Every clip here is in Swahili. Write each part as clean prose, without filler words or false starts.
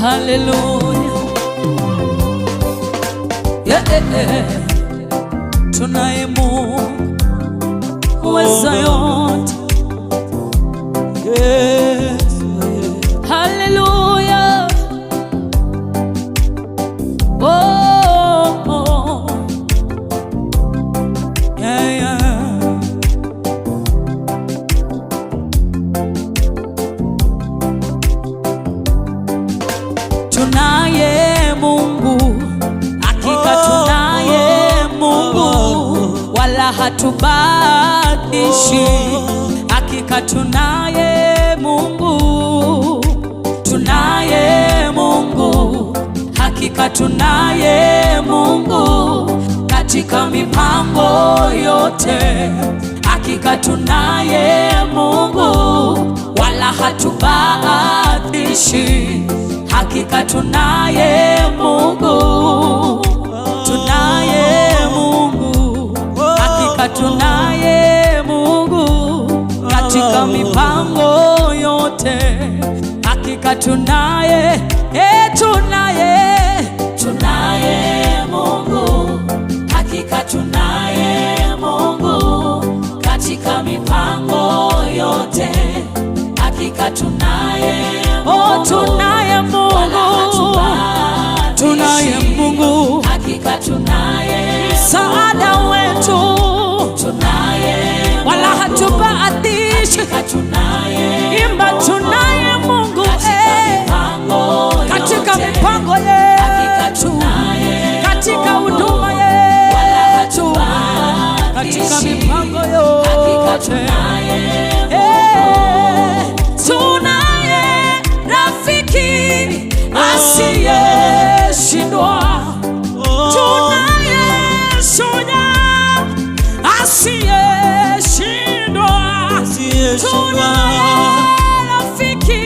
Haleluya. Tunaye Mungu uweza yote. Haleluya. Tunaye Mungu, hakika tunaye Mungu, wala hatubadishi. Hakika tunaye Mungu, tunaye Mungu, hakika tunaye Mungu katika mipango yote. Hakika tunaye Mungu, wala hatubadishi. Hakika tunaye Mungu, tunaye Mungu, hakika tunaye Mungu katika mipango yote. Hakika tunaye, tunaye Mungu, hakika tunaye Mungu katika mipango yote. Hakika tunaye Mungu, tunaye Mungu, tunaye Mungu, hakika tunaye msaada wetu, tunaye wala hatubadishi. Imba tunaye Mungu katika mipango yetu, katika huduma yetu, katika mipango yote. Tunaye rafiki asiyeshindwa, tunaye shujaa asiyeshindwa, tunaye rafiki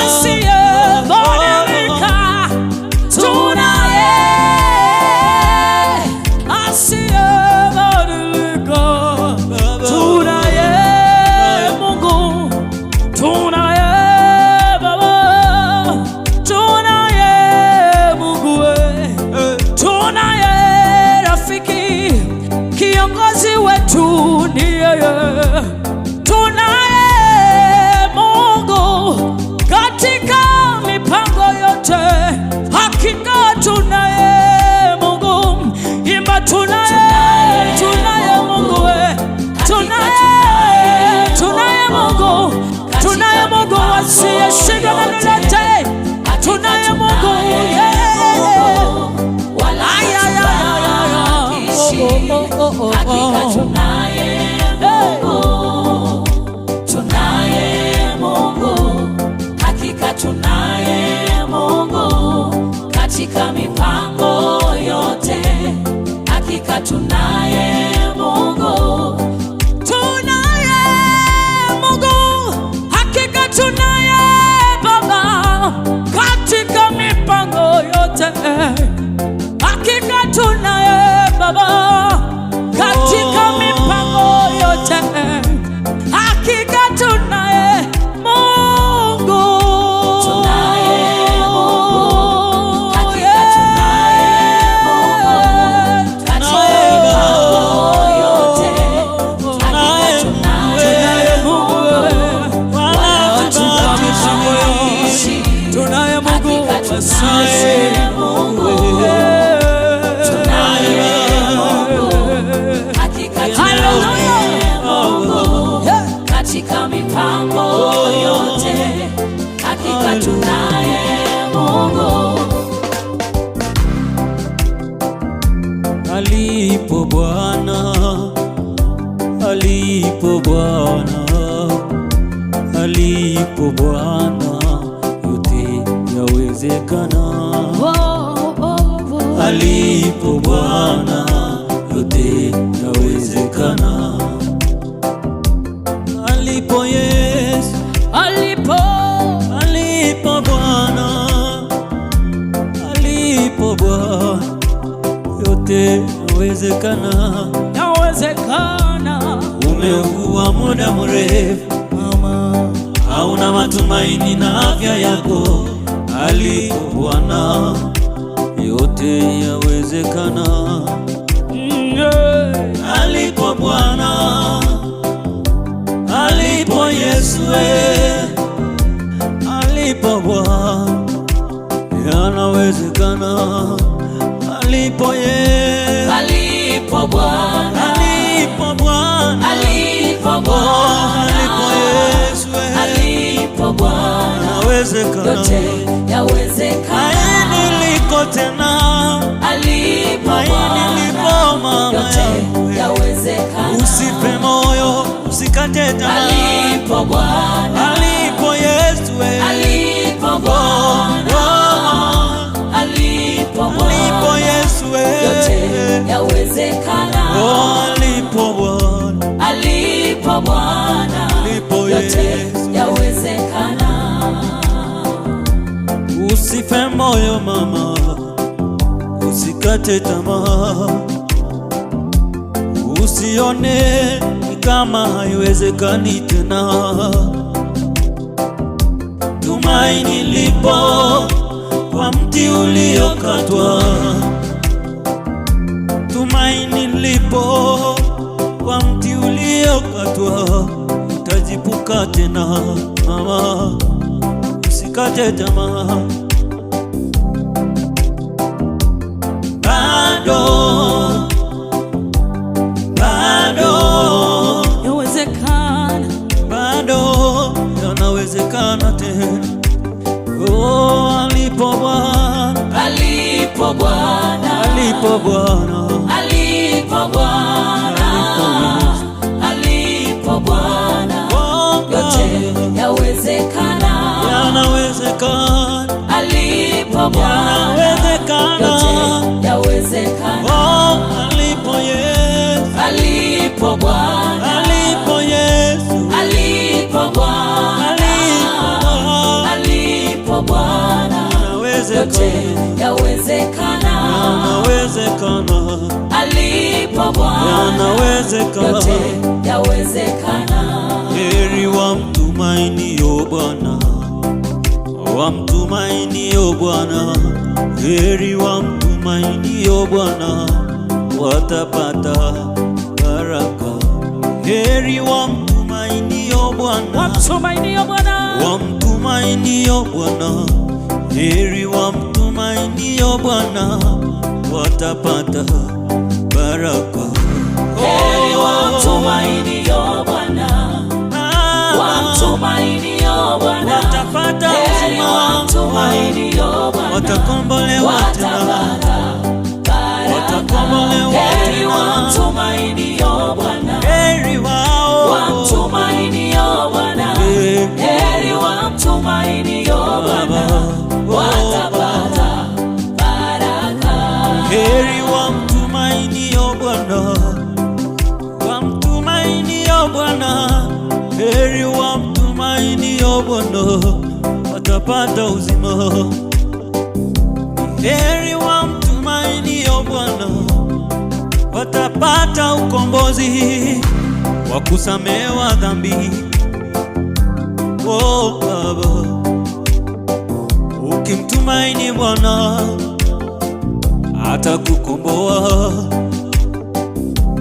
asiyebadilika, tunaye asiyebadilika, tunaye Mungu, tunaye Baba, tunaye Mungu, tunaye rafiki, kiongozi wetu ni yeye. Tunaye Mungu katika mipango yote. Hakika tunaye Mungu. Imba tunaye Mungu, tunaye Mungu, tunaye Mungu asiyeshindwa na lolote. Tunaye Mungu, hakika tunaye Mungu, tunaye Mungu, hakika tunaye Mungu katika mipango yote. Hakika tunaye Mungu, tunaye Mungu, hakika tunaye Baba katika mipango yote. Hakika tunaye Baba katika mipango yote. Hakika tunaye Mungu, tunaye Mungu, hakika tunaye Mungu katika mipango yote. Hakika tunaye Mungu, wala hatubadishi. Tunaye Mungu asante Mungu, katika mipango yote. Hakika tunaye Mungu. Alipo Bwana, alipo Bwana, alipo Bwana, yote yawezekana. Alipo Bwana, yote yawezekana. Alipo Yesu, alipo Bwana, alipo Bwana, yote yawezekana. Umeugua muda mrefu, hauna matumaini na afya yako. alipo Bwana yote yawezekana. Alipo Bwana, alipo Yesu, alipo Bwana yanawezekana. Alipo Yesu, alipo Bwana, alipo Bwana, alipo Bwana, alipo Yesu, alipo Bwana yanawezekana. yote yawezekana. Niliko tena, alipo Bwana yote yawezekana. Usife moyo, usikate tamaa. Alipo Bwana, alipo Yesu, alipo Bwana, alipo Yesu, yote yawezekana. Alipo Bwana, alipo Bwana yote yawezekana. Usife moyo mama, usikate tamaa, usione kama haiwezekani tena. Tumaini lipo kwa mti uliokatwa, tumaini lipo kwa mti uliokatwa. Utajipuka tena mama, usikate tamaa. Bado yawezekana, bado yanawezekana tena. Alipo Bwana, alipo Bwana, alipo Bwana, alipo Bwana, alipo Bwana yote yawezekana. yanawezekana. Alipo Bwana yote yawezekana. Alipo Yesu, alipo Bwana, alipo Yesu, alipo Bwana, alipo Bwana yote yawezekana. yanawezekana. Alipo Bwana yote yawezekana. Heri wamtumainio Bwana, wamtumainio Bwana. Heri wamtumainio Bwana, watapata baraka. Heri wamtumainio Bwana, wamtumainio Bwana, wamtumainio Bwana. Heri wamtumainio Bwana, watapata baraka. heri wamtumainio Bwana, wamtumainio Bwana, watapata heri uzima, wamtumainio Bwana, watakombolewa tena, watakombolewa heri tena. wamtumainio Bwana, Heri wao wamtumainio Bwana, heri wamtumainio Bwana, watapata baraka. heri wamtumainio Bwana, wamtumainio Bwana. Heri wamtumainio Bwana, watapata uzima. Heri wamtumainio Bwana, watapata ukombozi wa kusamehewa dhambi. Oh Baba, ukimtumaini Bwana atakukomboa.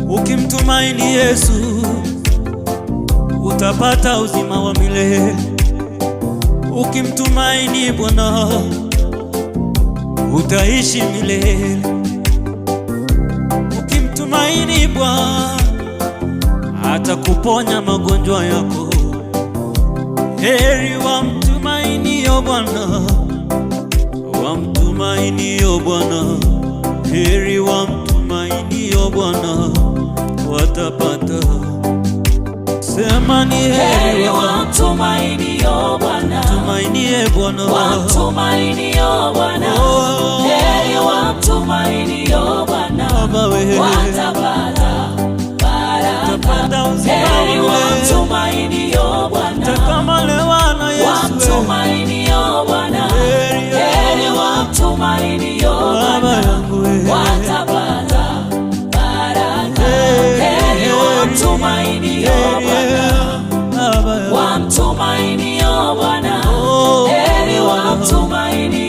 Ukimtumaini Yesu utapata uzima wa milele. Ukimtumaini Bwana utaishi milele. Ukimtumaini Bwana atakuponya magonjwa yako. Heri wamtumainio Bwana, wamtumainio Bwana. Heri wamtumainio Bwana, watapata. Sema ni heri wamtumainio Bwana, tumainie Bwana, wamtumainio Bwana, heri wamtumainio Bwana, watapata baraka. Heri wamtumainio Bwana, watakombolewa na Yesu. wamtumainio Bwana, heri wamtumainio Bwana, watapata baraka. Heri wamtumainio Bwana, wamtumainio Bwana, heri wamtumainio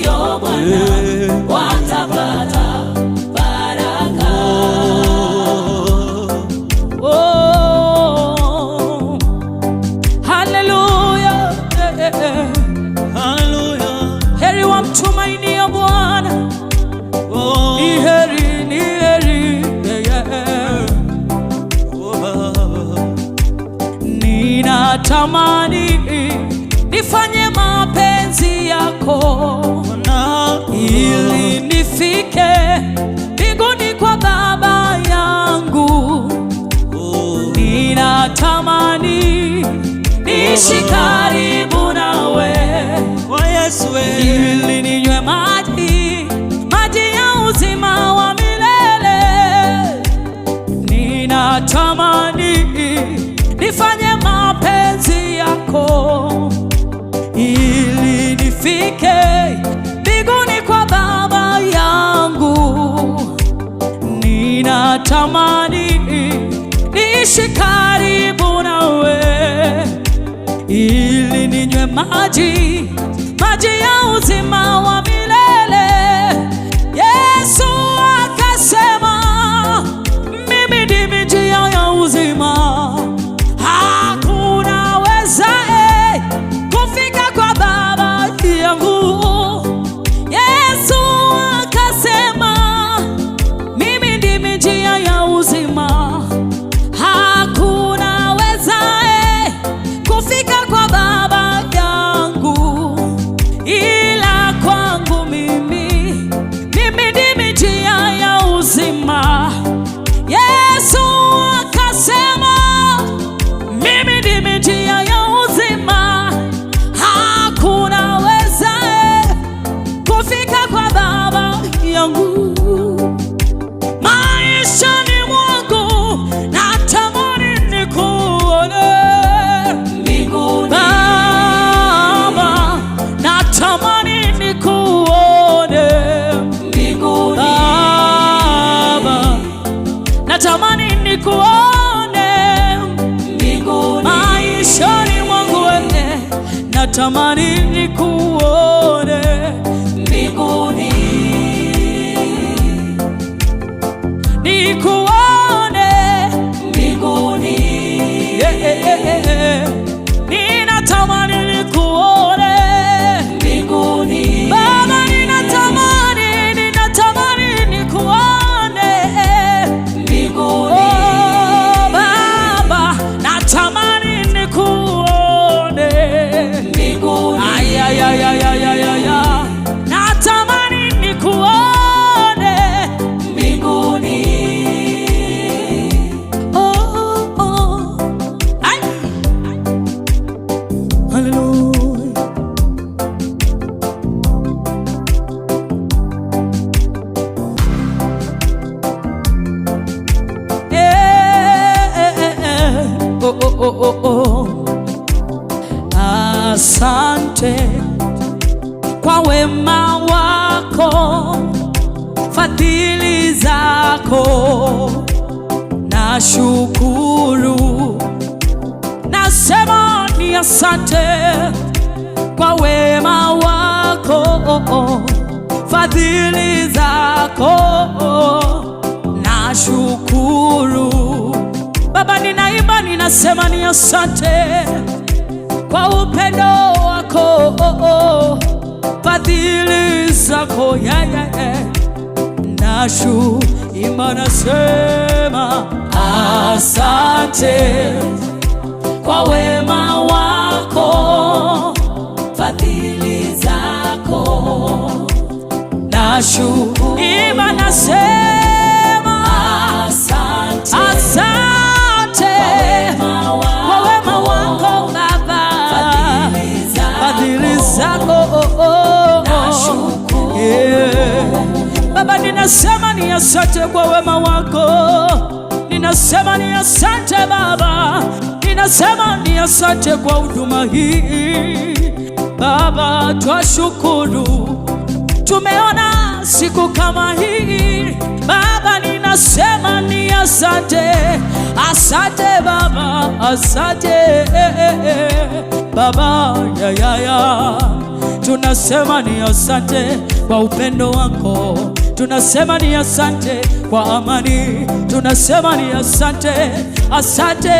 ninatamani nifanye mapenzi yako ili nifike mbinguni kwa Baba yangu. Ninatamani niishi karibu nawe ili ninywe maji ya uzima wa milele. Ninatamani nifanye mapenzi yako ili nifike mbinguni kwa Baba yangu. Ninatamani niishi karibu nawe ili ninywe maji ya uzima wa milele. Yesu akasema, mimi ndimi njia ya uzima, hakuna wezaye kufika kwa Baba yangu. Yesu akasema, mimi ndimi njia ya uzima, hakuna wezaye kufika kwa Baba yangu ila kwangu mimi ndimi njia ya uzima. Yesu akasema, mimi ndimi njia ya uzima, hakuna wezaye kufika kwa Baba yangu. Maishani mwangu natamani nikuone mbinguni Baba, natamani nikuone mbinguni Baba, natamani nikuone mbinguni. Maishani mwangu wewe natamani nikuone mbinguni, nikuone mbinguni. Ninatamani nikuone mbinguni Baba, ninatamani nikuone mbinguni. Oh Baba, natamani nikuone mbinguni. Ayayayayayaya, natamani nikuone mbinguni. Hallelujah. Asante kwa wema wako, fadhili zako, na shukuru. Nasema ni asante kwa wema wako, fadhili zako, na shukuru. Baba, ninaimba ninasema ni asante kwa upendo wako, fadhili zako, nashuimba nasema asante kwa wema wako, fadhili zako, nashuimba nasema asante, asante kwa wema wako Baba, fadhili zako, Baba, ninasema ni asante kwa wema wako, ninasema ni asante Baba, ninasema ni asante kwa huduma hii Baba, twashukuru tumeona siku kama hii Baba, ninasema ni asante, asante Baba, asante Baba, tunasema ni asante kwa upendo wako, tunasema ni asante kwa amani, tunasema ni asante, asante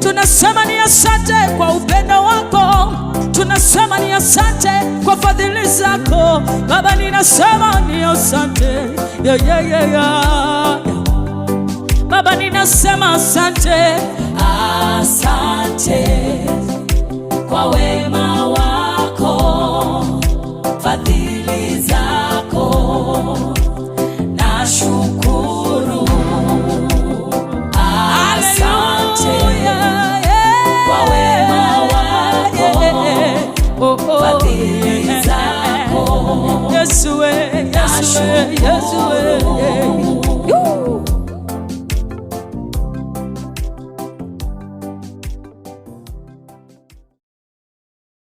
tunasema ni asante kwa upendo wako, tunasema ni asante kwa fadhili zako Baba, ninasema ni asante Baba, ninasema asante, asante kwa wema wako, fadhili zako, nashukuru. Asante kwa wema wako, fadhili zako, Yesu, Yesu, Yesu,